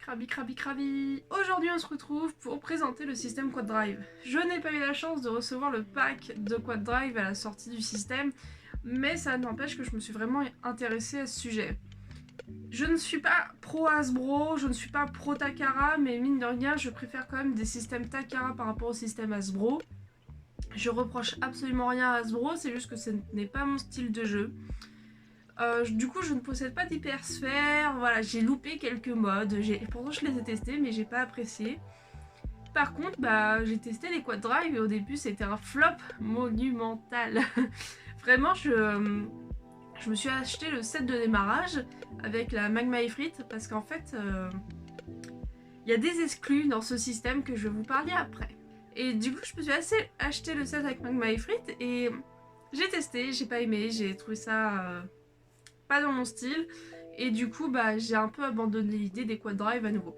Krabi. Aujourd'hui on se retrouve pour présenter le système Quad Drive. Je n'ai pas eu la chance de recevoir le pack de Quad Drive à la sortie du système, mais ça n'empêche que je me suis vraiment intéressée à ce sujet. Je ne suis pas pro Hasbro, je ne suis pas pro Takara, mais mine de rien je préfère quand même des systèmes Takara par rapport au système Hasbro. Je reproche absolument rien à Hasbro, c'est juste que ce n'est pas mon style de jeu. Du coup je ne possède pas d'hypersphère, voilà, j'ai loupé quelques modes, pourtant je les ai testés mais j'ai pas apprécié. Par contre j'ai testé les Quad Drive et au début c'était un flop monumental. Vraiment je me suis acheté le set de démarrage avec la Magma Ifrit parce qu'en fait il y a des exclus dans ce système que je vais vous parler après. Et du coup je me suis acheté le set avec Magma Ifrit et j'ai testé, j'ai pas aimé, j'ai trouvé ça pas dans mon style et du coup j'ai un peu abandonné l'idée des Quad Drive à nouveau.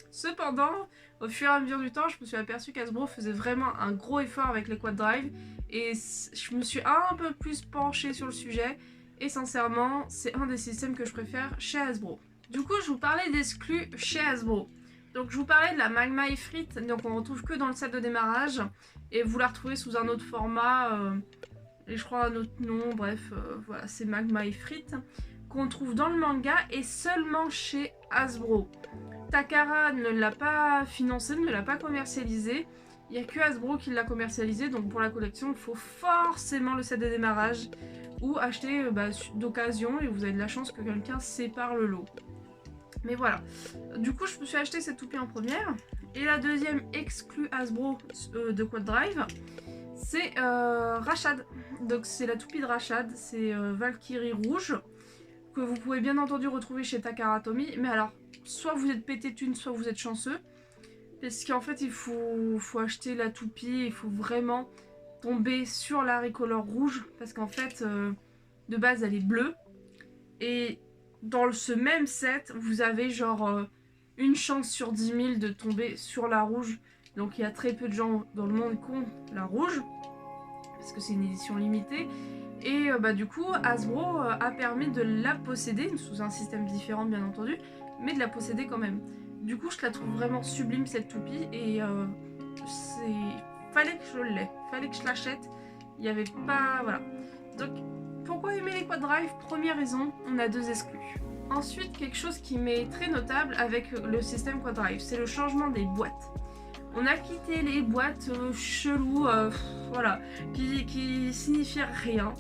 Cependant, au fur et à mesure du temps, je me suis aperçue qu'Hasbro faisait vraiment un gros effort avec les Quad Drive et je me suis un peu plus penchée sur le sujet et sincèrement, c'est un des systèmes que je préfère chez Hasbro. Du coup, je vous parlais d'exclus chez Hasbro. Donc je vous parlais de la Magma Ifrit, donc on retrouve que dans le set de démarrage et vous la retrouvez sous un autre format et je crois un autre nom, bref, voilà, c'est Magma Ifrit, qu'on trouve dans le manga et seulement chez Hasbro. Takara ne l'a pas financé, ne l'a pas commercialisé, il n'y a que Hasbro qui l'a commercialisé, donc pour la collection, il faut forcément le set de démarrage ou acheter d'occasion et vous avez de la chance que quelqu'un sépare le lot. Mais voilà, du coup je me suis acheté cette toupie en première, et la deuxième exclue Hasbro de Quad Drive, c'est Rashad. Donc c'est la toupie de Rashad, c'est Valkyrie rouge, que vous pouvez bien entendu retrouver chez Takara Tomy. Mais alors, soit vous êtes pété thune, soit vous êtes chanceux. Parce qu'en fait, il faut acheter la toupie, il faut vraiment tomber sur la Recolor rouge. Parce qu'en fait, de base, elle est bleue. Et dans ce même set, vous avez genre une chance sur 10 000 de tomber sur la rouge. Donc il y a très peu de gens dans le monde qui ont la rouge. Parce que c'est une édition limitée. Et du coup, Hasbro a permis de la posséder, sous un système différent bien entendu, mais de la posséder quand même. Du coup, je la trouve vraiment sublime cette toupie et fallait que je l'aie, fallait que je l'achète. Il n'y avait pas... voilà. Donc, pourquoi aimer les Quad Drive? Première raison, on a deux exclus. Ensuite, quelque chose qui m'est très notable avec le système Quad Drive, c'est le changement des boîtes. On a quitté les boîtes cheloues, voilà, qui signifiaient rien.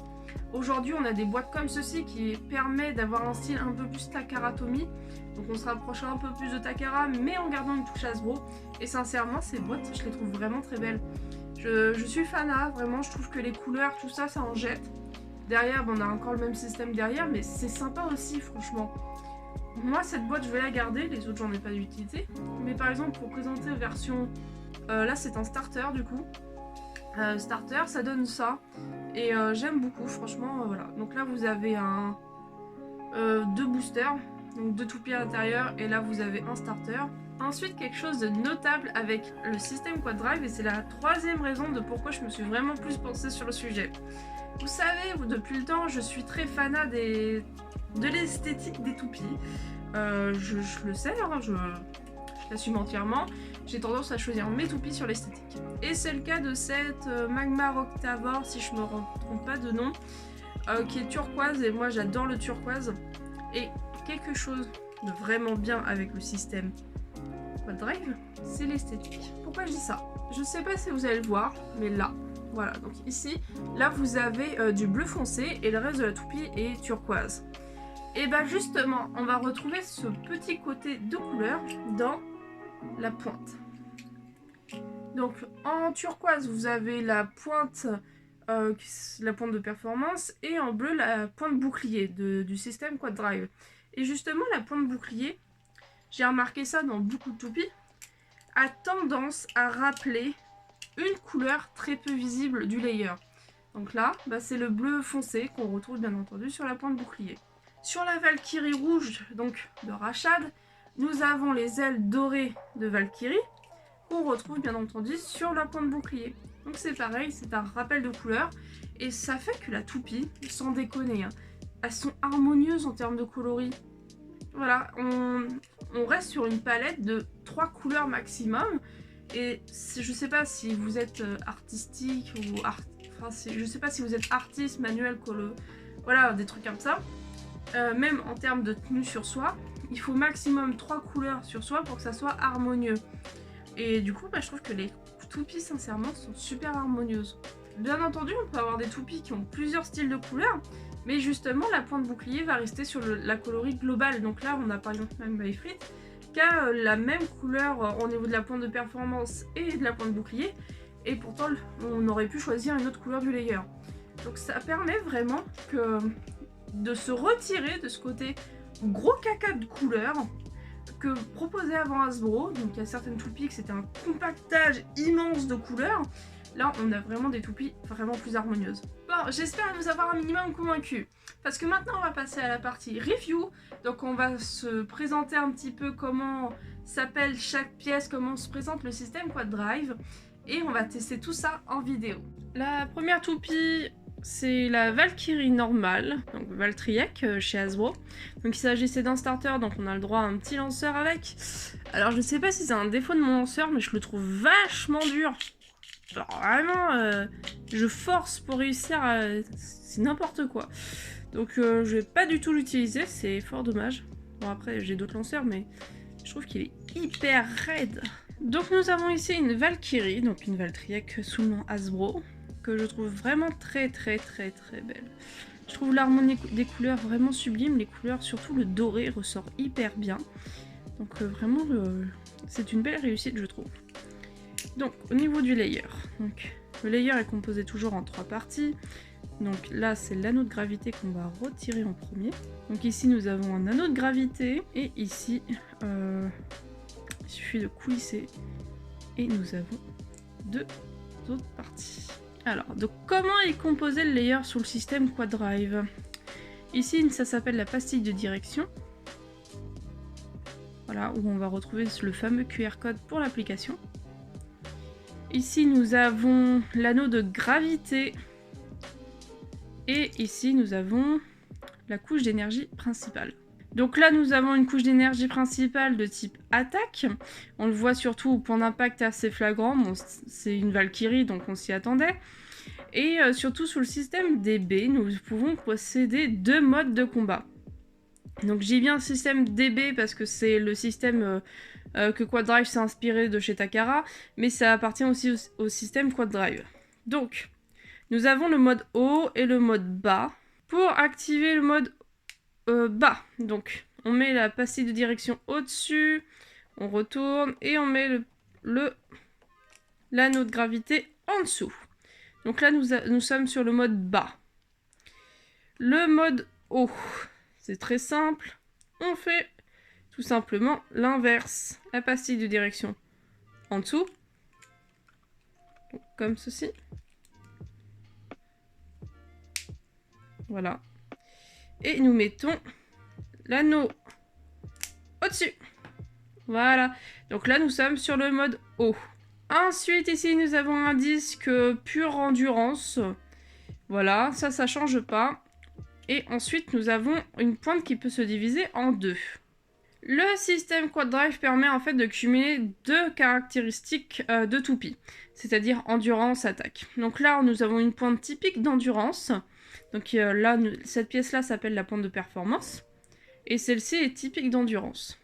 Aujourd'hui, on a des boîtes comme ceci qui permet d'avoir un style un peu plus Takara Tomy. Donc on se rapprochera un peu plus de Takara, mais en gardant une touche Hasbro. Et sincèrement, ces boîtes, je les trouve vraiment très belles. Je suis fanat, vraiment, je trouve que les couleurs, tout ça, ça en jette. Derrière, on a encore le même système derrière, mais c'est sympa aussi, franchement. Moi, cette boîte, je vais la garder, les autres, j'en ai pas d'utilité. Mais par exemple, pour présenter version... là, c'est un starter, du coup. Starter, ça donne ça. Et j'aime beaucoup, franchement, voilà. Donc là, vous avez deux boosters, donc deux toupies à l'intérieur, et là, vous avez un starter. Ensuite, quelque chose de notable avec le système Quad Drive, et c'est la troisième raison de pourquoi je me suis vraiment plus pensée sur le sujet. Vous savez, depuis le temps, je suis très fanat de l'esthétique des toupies. Je le sais, hein, je l'assume entièrement. J'ai tendance à choisir mes toupies sur l'esthétique. Et c'est le cas de cette Magma Octavor, si je me trompe pas de nom, qui est turquoise, et moi j'adore le turquoise. Et quelque chose de vraiment bien avec le système Quad Drive, c'est l'esthétique. Pourquoi je dis ça? Je sais pas si vous allez le voir, mais là, voilà, donc ici, là vous avez du bleu foncé et le reste de la toupie est turquoise. Et justement, on va retrouver ce petit côté de couleur dans la pointe. Donc en turquoise, vous avez la pointe de performance et en bleu, la pointe bouclier du système Quad Drive. Et justement, la pointe bouclier, j'ai remarqué ça dans beaucoup de toupies, a tendance à rappeler une couleur très peu visible du layer. Donc là, c'est le bleu foncé qu'on retrouve bien entendu sur la pointe bouclier. Sur la Valkyrie rouge, donc de Rashad, nous avons les ailes dorées de Valkyrie qu'on retrouve bien entendu sur la pointe bouclier. Donc c'est pareil, c'est un rappel de couleur et ça fait que la toupie, sans déconner, hein, elles sont harmonieuses en termes de coloris. Voilà, on reste sur une palette de 3 couleurs maximum. Et je sais pas si vous êtes artistique ou je sais pas si vous êtes artiste, manuel, voilà, des trucs comme ça. Même en termes de tenue sur soi, il faut maximum 3 couleurs sur soi pour que ça soit harmonieux. Et du coup, je trouve que les toupies, sincèrement, sont super harmonieuses. Bien entendu, on peut avoir des toupies qui ont plusieurs styles de couleurs, mais justement, la pointe bouclier va rester sur la coloris globale. Donc là, on a par exemple même Byfrit qui a la même couleur au niveau de la pointe de performance et de la pointe bouclier, et pourtant, on aurait pu choisir une autre couleur du layer. Donc ça permet vraiment de se retirer de ce côté gros caca de couleurs que proposait avant Hasbro. Donc il y a certaines toupies que c'était un compactage immense de couleurs. Là, on a vraiment des toupies vraiment plus harmonieuses. Bon, j'espère vous avoir un minimum convaincu. Parce que maintenant, on va passer à la partie review. Donc on va se présenter un petit peu comment s'appelle chaque pièce, comment se présente le système Quad Drive. Et on va tester tout ça en vidéo. La première toupie, c'est la Valkyrie normale, donc Valtryek chez Hasbro. Donc il s'agissait d'un starter, donc on a le droit à un petit lanceur avec. Alors je sais pas si c'est un défaut de mon lanceur, mais je le trouve vachement dur. Genre vraiment, je force pour réussir à... C'est n'importe quoi. Donc je vais pas du tout l'utiliser, c'est fort dommage. Bon après j'ai d'autres lanceurs, mais je trouve qu'il est hyper raide. Donc nous avons ici une Valkyrie, donc une Valtryek sous le nom Hasbro, que je trouve vraiment très belle. Je trouve l'harmonie des couleurs vraiment sublime, les couleurs, surtout le doré, ressort hyper bien. Donc vraiment, c'est une belle réussite je trouve. Donc au niveau du layer, donc, le layer est composé toujours en 3 parties. Donc là c'est l'anneau de gravité qu'on va retirer en premier. Donc ici nous avons un anneau de gravité et ici il suffit de coulisser et nous avons 2 autres parties. Alors, donc comment est composé le layer sous le système Quad Drive? Ici, ça s'appelle la pastille de direction. Voilà, où on va retrouver le fameux QR code pour l'application. Ici, nous avons l'anneau de gravité. Et ici, nous avons la couche d'énergie principale. Donc là, nous avons une couche d'énergie principale de type attaque. On le voit surtout au point d'impact assez flagrant. Bon, c'est une Valkyrie, donc on s'y attendait. Et surtout sous le système DB, nous pouvons posséder 2 modes de combat. Donc j'ai bien un système DB parce que c'est le système que Quad Drive s'est inspiré de chez Takara, mais ça appartient aussi au système Quad Drive. Donc, nous avons le mode haut et le mode bas. Pour activer le mode bas, donc on met la pastille de direction au-dessus, on retourne et on met l'anneau de gravité en dessous. Donc là nous sommes sur le mode bas. Le mode haut, c'est très simple, on fait tout simplement l'inverse. La pastille de direction en dessous, donc, comme ceci. Voilà. Et nous mettons l'anneau au-dessus. Voilà. Donc là, nous sommes sur le mode haut. Ensuite, ici, nous avons un disque pure endurance. Voilà, ça change pas. Et ensuite, nous avons une pointe qui peut se diviser en 2. Le système Quad Drive permet en fait de cumuler 2 caractéristiques de toupie, c'est-à-dire endurance, attaque. Donc là, nous avons une pointe typique d'endurance. Donc là, cette pièce-là s'appelle la pointe de performance. Et celle-ci est typique d'endurance.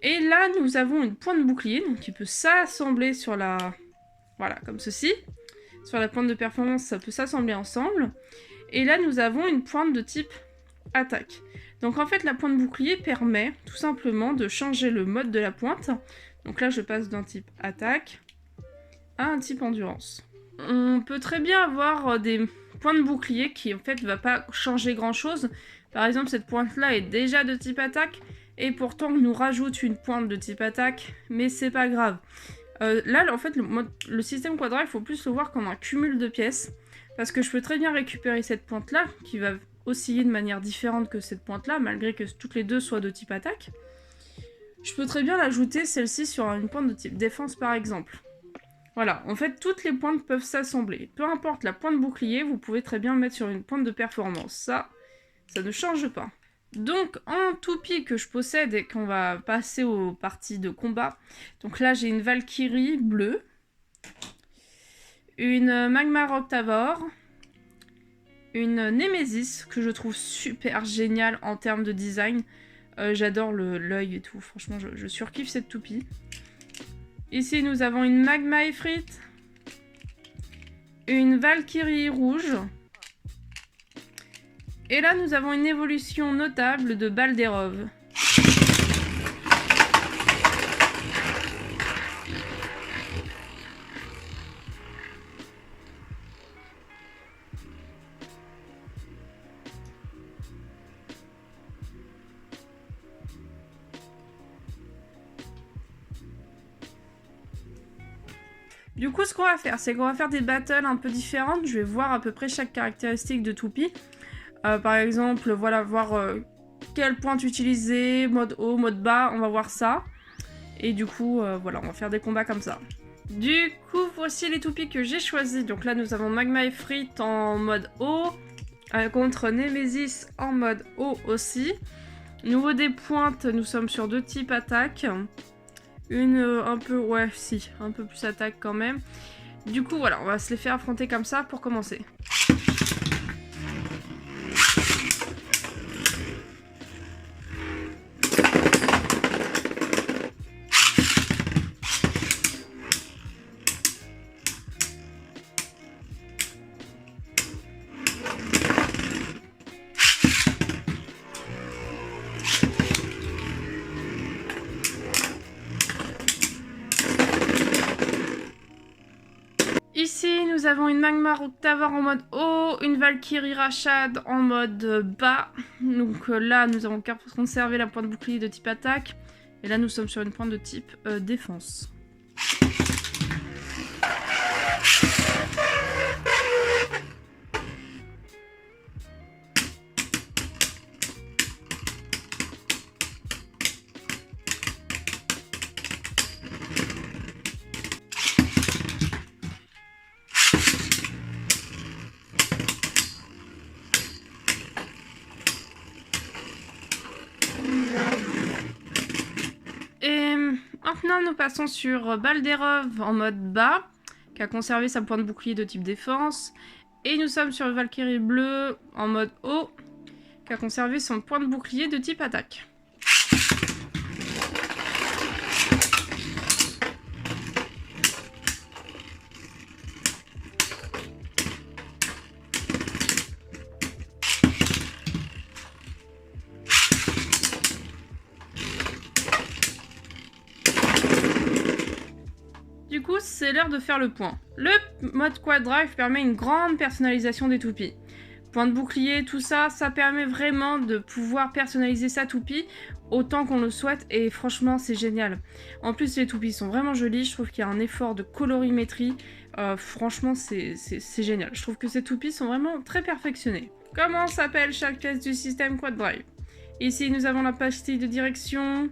Et là, nous avons une pointe bouclier, donc qui peut s'assembler sur la... Voilà, comme ceci. Sur la pointe de performance, ça peut s'assembler ensemble. Et là, nous avons une pointe de type attaque. Donc en fait, la pointe bouclier permet tout simplement de changer le mode de la pointe. Donc là, je passe d'un type attaque à un type endurance. On peut très bien avoir des pointes bouclier qui en fait ne va pas changer grand chose. Par exemple, cette pointe là est déjà de type attaque et pourtant on nous rajoute une pointe de type attaque, mais c'est pas grave. Là en fait le système Quad Drive, il faut plus le voir comme un cumul de pièces, parce que je peux très bien récupérer cette pointe là qui va osciller de manière différente que cette pointe là, malgré que toutes les deux soient de type attaque. Je peux très bien l'ajouter celle-ci sur une pointe de type défense par exemple. Voilà, en fait, toutes les pointes peuvent s'assembler. Peu importe la pointe bouclier, vous pouvez très bien le mettre sur une pointe de performance. Ça ne change pas. Donc en toupie que je possède et qu'on va passer aux parties de combat. Donc là j'ai une Valkyrie bleue, une Magmar Octavor, une Nemesis que je trouve super géniale en termes de design. J'adore l'œil et tout, franchement je surkiffe cette toupie. Ici nous avons une Magma Ifrit, une Valkyrie rouge. Et là, nous avons une évolution notable de Balderov. Du coup, ce qu'on va faire, c'est qu'on va faire des battles un peu différentes. Je vais voir à peu près chaque caractéristique de toupie. Par exemple, voilà, voir quelle pointe utiliser, mode haut, mode bas, on va voir ça. Et du coup, voilà, on va faire des combats comme ça. Du coup, voici les toupies que j'ai choisies. Donc là, nous avons Magma Ifrit en mode haut, contre Nemesis en mode haut aussi. Niveau des pointes, nous sommes sur 2 types attaque. Une un peu, ouais, si, un peu plus attaque quand même. Du coup, voilà, on va se les faire affronter comme ça pour commencer. Ici, nous avons une Magmar Octavor en mode haut, une Valkyrie Rashad en mode bas. Donc là, nous avons conservé la pointe bouclier de type attaque. Et là, nous sommes sur une pointe de type défense. Et maintenant, nous passons sur Balderov en mode bas, qui a conservé sa pointe bouclier de type défense. Et nous sommes sur Valkyrie bleue en mode haut, qui a conservé son point de bouclier de type attaque. Du coup, c'est l'heure de faire le point. Le mode Quad Drive permet une grande personnalisation des toupies. Point de bouclier, tout ça, ça permet vraiment de pouvoir personnaliser sa toupie autant qu'on le souhaite et franchement c'est génial. En plus les toupies sont vraiment jolies, je trouve qu'il y a un effort de colorimétrie, franchement c'est génial. Je trouve que ces toupies sont vraiment très perfectionnées. Comment s'appelle chaque pièce du système Quad Drive? Ici nous avons la pastille de direction,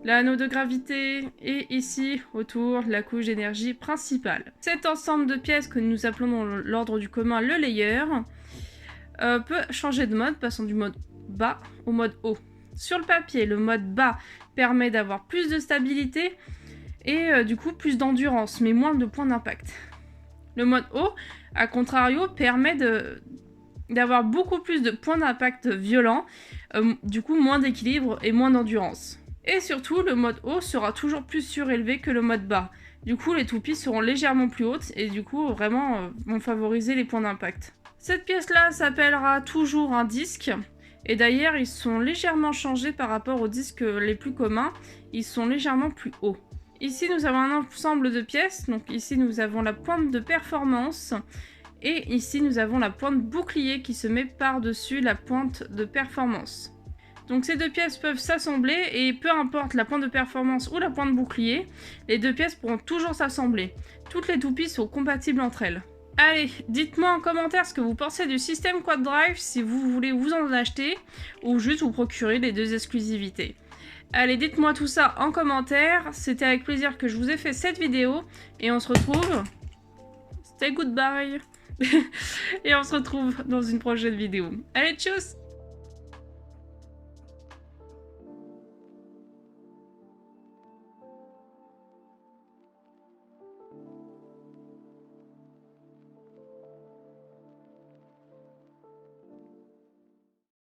l'anneau de gravité et ici autour la couche d'énergie principale. Cet ensemble de pièces que nous appelons dans l'ordre du commun le layer peut changer de mode, passant du mode bas au mode haut. Sur le papier, le mode bas permet d'avoir plus de stabilité et du coup plus d'endurance, mais moins de points d'impact. Le mode haut, à contrario, permet d'avoir beaucoup plus de points d'impact violents, du coup moins d'équilibre et moins d'endurance. Et surtout, le mode haut sera toujours plus surélevé que le mode bas. Du coup, les toupies seront légèrement plus hautes et du coup, vraiment, vont favoriser les points d'impact. Cette pièce-là s'appellera toujours un disque. Et d'ailleurs, ils sont légèrement changés par rapport aux disques les plus communs. Ils sont légèrement plus hauts. Ici, nous avons un ensemble de pièces. Donc ici, nous avons la pointe de performance. Et ici, nous avons la pointe bouclier qui se met par-dessus la pointe de performance. Donc ces deux pièces peuvent s'assembler et peu importe la pointe de performance ou la pointe bouclier, les deux pièces pourront toujours s'assembler. Toutes les toupies sont compatibles entre elles. Allez, dites-moi en commentaire ce que vous pensez du système Quad Drive, si vous voulez vous en acheter ou juste vous procurer les deux exclusivités. Allez, dites-moi tout ça en commentaire, c'était avec plaisir que je vous ai fait cette vidéo et on se retrouve... Stay goodbye. Et on se retrouve dans une prochaine vidéo. Allez, tchuss!